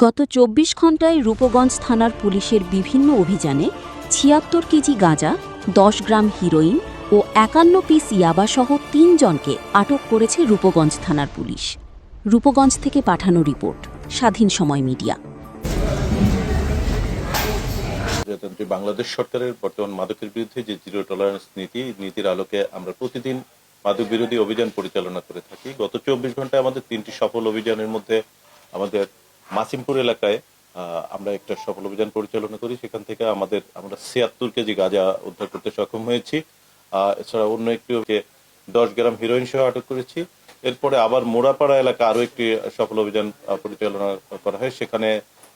গত ২৪ ঘণ্টায় রূপগঞ্জ থানার পুলিশের বিভিন্ন অভিযানে ৭৬ কেজি গাঁজা, ১০ গ্রাম হিরোইন ও ৫১ পিস ইয়াবাসহ ৩ জনকে আটক করেছে রূপগঞ্জ থানার পুলিশ। রূপগঞ্জ থেকে পাঠানো রিপোর্ট, স্বাধীন সময় মিডিয়া। প্রজাতন্ত্রী বাংলাদেশ সরকারের বর্তমান মাদকের বিরুদ্ধে যে জিরো টলারেন্স নীতির আলোকে আমরা প্রতিদিন মাদক বিরোধী অভিযান পরিচালনা করে থাকি। গত ২৪ ঘন্টায় আমাদের ৩টি সফল অভিযানের মধ্যে আমাদের মাসিমপুর এলাকায় আমরা একটা সফল অভিযান পরিচালনা করি। সেখান থেকে আমরা ৭৬ কেজি গাঁজা উদ্ধার করতে সক্ষম হয়েছি। এছাড়া অন্য একটি ১০ গ্রাম হিরোইন সহ আটক করেছি। এরপরে আবার মোড়াপাড়া এলাকা আরো একটি সফল অভিযান পরিচালনা করা হয়। সেখানে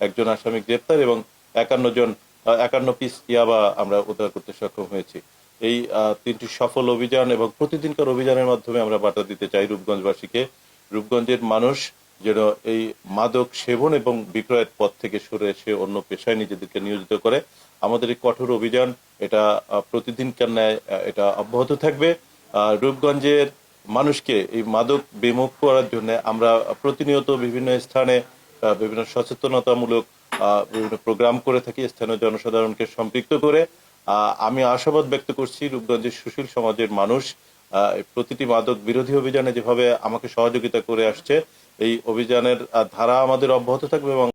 একজন আসামি গ্রেপ্তার এবং ৫১ পিস ইয়াবা আমরা উদ্ধার করতে সক্ষম হয়েছি। এই ৩টি সফল অভিযান এবং প্রতিদিনকার অভিযানের মাধ্যমে আমরা বার্তা দিতে চাই রূপগঞ্জবাসীকে, রূপগঞ্জের মানুষ যেন এই মাদক সেবন এবং বিক্রয়ের পথ থেকে সরে এসে অন্য পেশায় নিজেদেরকে নিয়োজিত করে। আমাদের এই কঠোর অভিযান এটা প্রতিদিনকার ন্যায় এটা অব্যাহত থাকবে। রূপগঞ্জের মানুষকে এই মাদক বিমুখ করার জন্য আমরা প্রতিনিয়ত বিভিন্ন স্থানে বিভিন্ন সচেতনতামূলক বিভিন্ন প্রোগ্রাম করে থাকি, স্থানীয় জনসাধারণকে সম্পৃক্ত করে। আমি আশাবাদ ব্যক্ত করছি রূপগঞ্জের সুশীল সমাজের মানুষ প্রতিটি মাদক বিরোধী অভিযানে যেভাবে আমাকে সহযোগিতা করে আসছে, এই অভিযানের ধারা আমাদের অব্যাহত থাকবে এবং